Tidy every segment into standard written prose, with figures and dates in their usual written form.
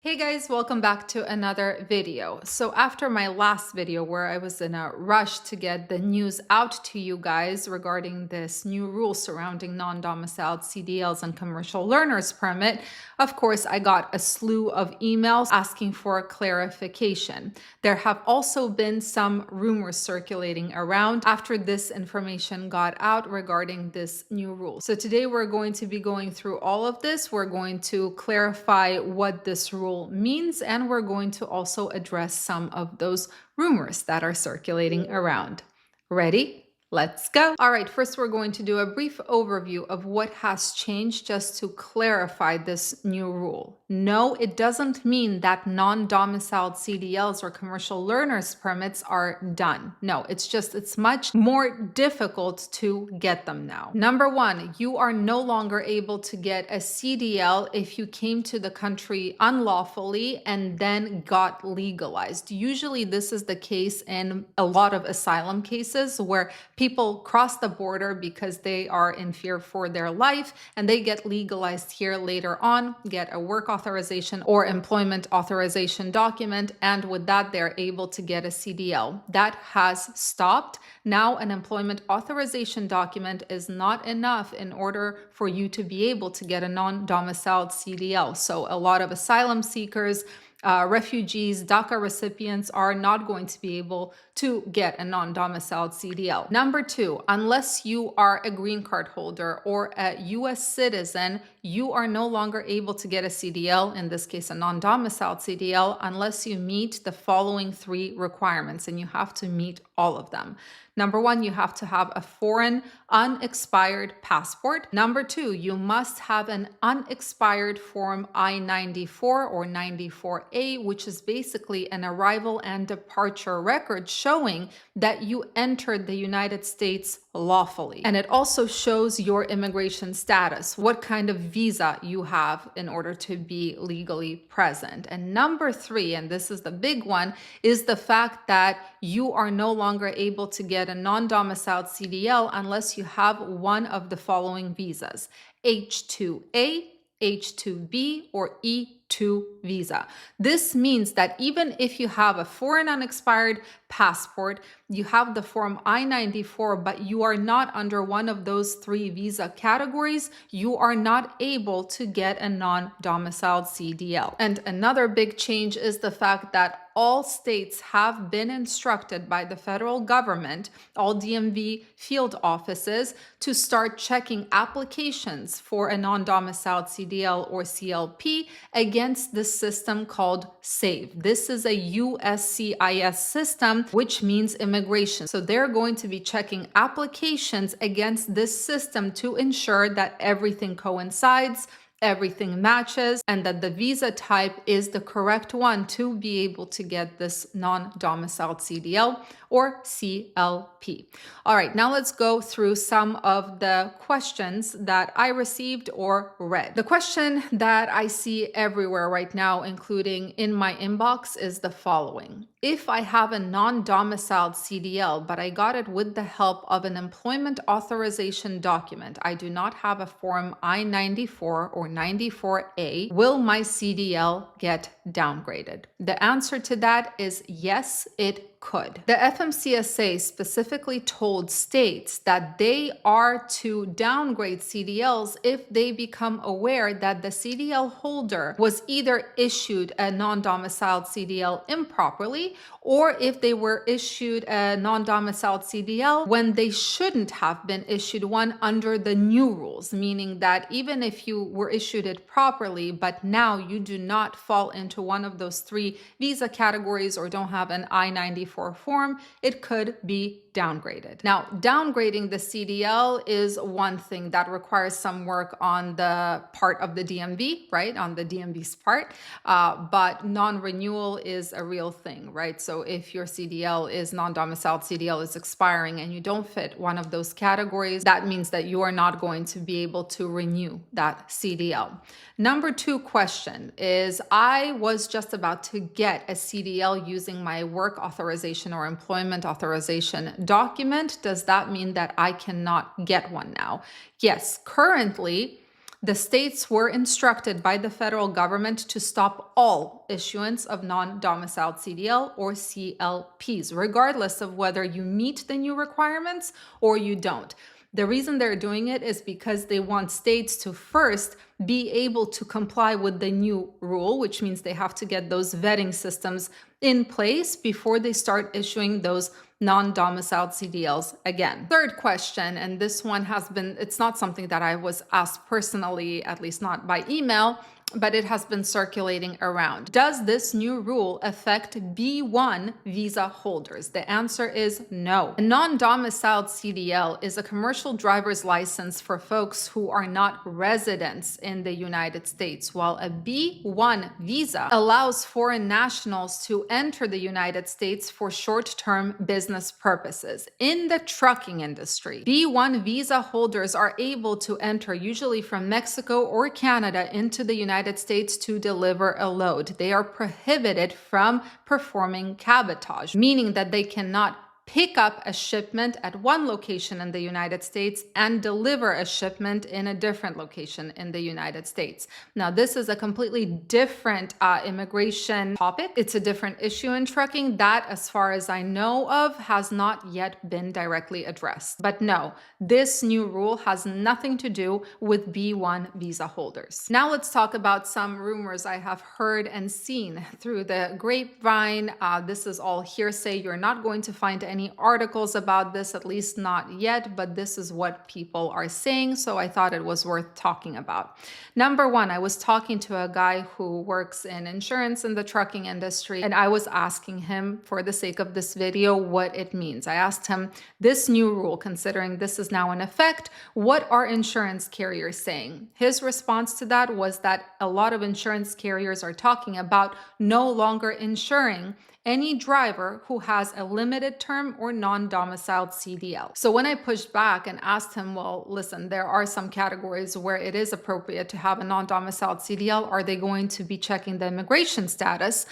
Hey guys, welcome back to another video. So after my last video where I was in a rush to get the news out to you guys regarding this new rule surrounding non-domiciled CDLs and commercial learners permit, of course, I got a slew of emails asking for clarification. There have also been some rumors circulating around after this information got out regarding this new rule. So today we're going to be going through all of this. We're going to clarify what this rule means, and we're going to also address some of those rumors that are circulating around. Ready? Let's go. All right, first we're going to do a brief overview of what has changed just to clarify this new rule. No, it doesn't mean that non-domiciled CDLs or commercial learners permits are done. No, it's much more difficult to get them now. Number one, you are no longer able to get a CDL if you came to the country unlawfully and then got legalized. Usually this is the case in a lot of asylum cases where people cross the border because they are in fear for their life and they get legalized here later on, get a work authorization or employment authorization document, and with that they're able to get a CDL. That has stopped. Now an employment authorization document is not enough in order for you to be able to get a non-domiciled CDL. So a lot of asylum seekers, refugees, DACA recipients are not going to be able to get a non-domiciled CDL. Number two, unless you are a green card holder or a US citizen, you are no longer able to get a CDL, in this case a non-domiciled CDL, unless you meet the following three requirements, and you have to meet all of them. Number one, you have to have a foreign unexpired passport. Number two, you must have an unexpired Form I-94 or 94A, which is basically an arrival and departure record showing that you entered the United States lawfully. And it also shows your immigration status, what kind of visa you have in order to be legally present. And number three, and this is the big one, is the fact that you are no longer able to get a non-domiciled CDL unless you have one of the following visas: H-2A, H-2B, or E-2 visa. This means that even if you have a foreign unexpired passport, you have the Form I-94, but you are not under one of those three visa categories, you are not able to get a non-domiciled CDL. And another big change is the fact that all states have been instructed by the federal government, all DMV field offices, to start checking applications for a non-domiciled CDL or CLP against this system called SAVE. This is a USCIS system, which means immigration. So they're going to be checking applications against this system to ensure that everything coincides, everything matches, and that the visa type is the correct one to be able to get this non-domiciled CDL or CLP. All right, now let's go through some of the questions that I received or read. The question that I see everywhere right now, including in my inbox, is the following. If I have a non-domiciled CDL, but I got it with the help of an employment authorization document, I do not have a Form I-94 or 94A, will my CDL get downgraded? The answer to that is yes, it could. The FMCSA specifically told states that they are to downgrade CDLs if they become aware that the CDL holder was either issued a non-domiciled CDL improperly, or if they were issued a non-domiciled CDL when they shouldn't have been issued one under the new rules, meaning that even if you were issued it properly, but now you do not fall into one of those three visa categories or don't have an I-94 form, it could be downgraded. Now, downgrading the CDL is one thing that requires some work on the part of the DMV, right? On the DMV's part, but non-renewal is a real thing, right? So if your CDL is non-domiciled CDL is expiring and you don't fit one of those categories, that means that you are not going to be able to renew that CDL. Number two question is, I was just about to get a CDL using my work authorization or employment authorization document. Does that mean that I cannot get one now? Yes, currently The states were instructed by the federal government to stop all issuance of non-domiciled CDL or CLPs, regardless of whether you meet the new requirements or you don't. The reason they're doing it is because they want states to first be able to comply with the new rule, which means they have to get those vetting systems in place before they start issuing those non-domiciled CDLs again. Third question, and this one it's not something that I was asked personally, at least not by email, but it has been circulating around. Does this new rule affect B1 visa holders? The answer is no. A non-domiciled CDL is a commercial driver's license for folks who are not residents in the United States, while a B1 visa allows foreign nationals to enter the United States for short-term business purposes. In the trucking industry, B1 visa holders are able to enter usually from Mexico or Canada into the United States to deliver a load. They are prohibited from performing cabotage, meaning that they cannot pick up a shipment at one location in the United States and deliver a shipment in a different location in the United States. Now, this is a completely different immigration topic. It's a different issue in trucking that, as far as I know of, has not yet been directly addressed. But no, this new rule has nothing to do with B1 visa holders. Now let's talk about some rumors I have heard and seen through the grapevine. This is all hearsay. You're not going to find any articles about this, at least not yet, but this is what people are saying, so I thought it was worth talking about. Number one, I was talking to a guy who works in insurance in the trucking industry, and I was asking him, for the sake of this video, what it means. I asked him, this new rule, considering this is now in effect, what are insurance carriers saying? His response to that was that a lot of insurance carriers are talking about no longer insuring any driver who has a limited term or non-domiciled CDL. So when I pushed back and asked him, well, listen, there are some categories where it is appropriate to have a non-domiciled CDL. Are they going to be checking the immigration status?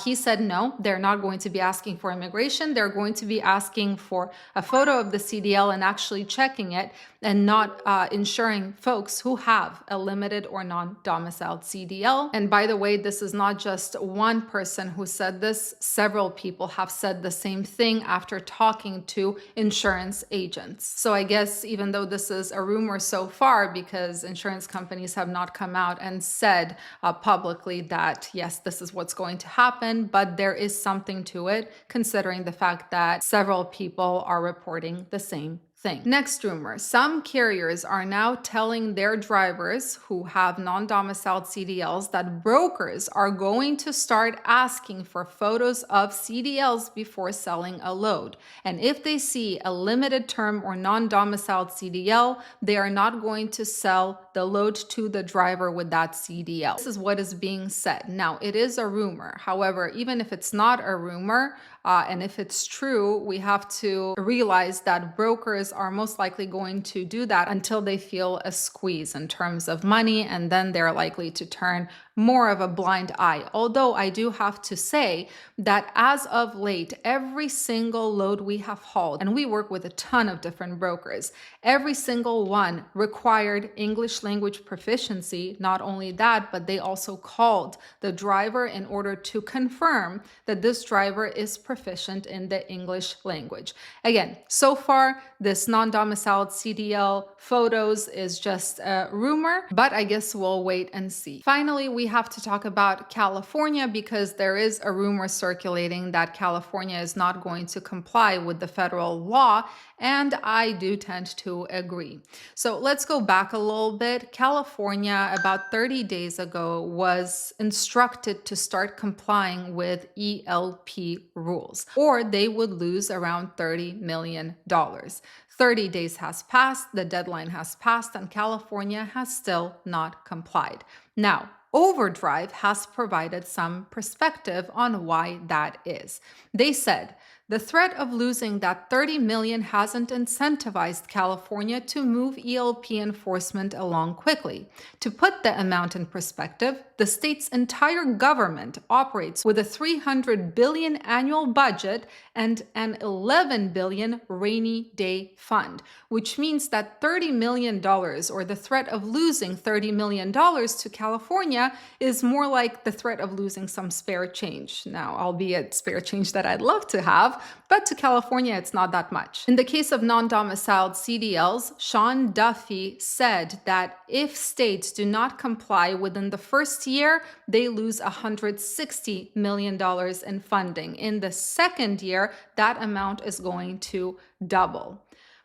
He said, no, they're not going to be asking for immigration. They're going to be asking for a photo of the CDL and actually checking it and not insuring folks who have a limited or non-domiciled CDL. And by the way, this is not just one person who said this. Several people have said the same thing after talking to insurance agents. So I guess even though this is a rumor so far, because insurance companies have not come out and said publicly that, yes, this is what's going to happen, but there is something to it, considering the fact that several people are reporting the same thing. Next rumor, some carriers are now telling their drivers who have non-domiciled CDLs that brokers are going to start asking for photos of CDLs before selling a load. And if they see a limited term or non-domiciled CDL, they are not going to sell the load to the driver with that CDL. This is what is being said. Now, it is a rumor. However, even if it's not a rumor, and if it's true, we have to realize that brokers are most likely going to do that until they feel a squeeze in terms of money, and then they're likely to turn more of a blind eye. Although I do have to say that as of late, every single load we have hauled, and we work with a ton of different brokers, every single one required English language proficiency. Not only that, but they also called the driver in order to confirm that this driver is proficient in the English language. Again, so far, this non-domiciled CDL photos is just a rumor, but I guess we'll wait and see. Finally, we have to talk about California, because there is a rumor circulating that California is not going to comply with the federal law, and I do tend to agree. So let's go back a little bit. California, about 30 days ago, was instructed to start complying with ELP rules, or they would lose around $30 million. 30 days has passed, the deadline has passed, and California has still not complied. Now, Overdrive has provided some perspective on why that is. They said The threat of losing that 30 million hasn't incentivized California to move ELP enforcement along quickly. To put the amount in perspective, the state's entire government operates with a $300 billion annual budget and an $11 billion rainy day fund, which means that $30 million, or the threat of losing $30 million to California, is more like the threat of losing some spare change. Now, albeit spare change that I'd love to have, but to California, it's not that much. In the case of non-domiciled CDLs, Sean Duffy said that if states do not comply within the first year, they lose $160 million in funding. In the second year, that amount is going to double.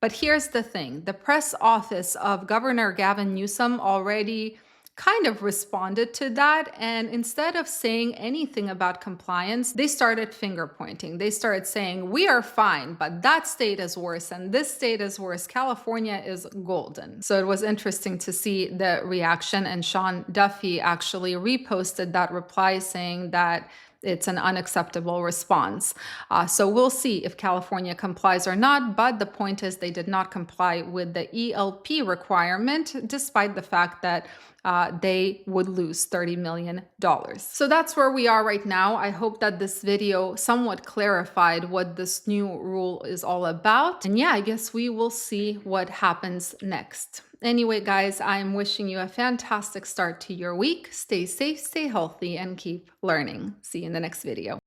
But here's the thing. The press office of Governor Gavin Newsom already kind of responded to that, and instead of saying anything about compliance, they started finger pointing. They started saying, we are fine, but that state is worse and this state is worse. California is golden. So it was interesting to see the reaction, and Sean Duffy actually reposted that reply saying that it's an unacceptable response. So we'll see if California complies or not, but the point is they did not comply with the ELP requirement, despite the fact that they would lose $30 million. So that's where we are right now. I hope that this video somewhat clarified what this new rule is all about. And yeah, I guess we will see what happens next. Anyway, guys, I'm wishing you a fantastic start to your week. Stay safe, stay healthy, and keep learning. See you in the next video.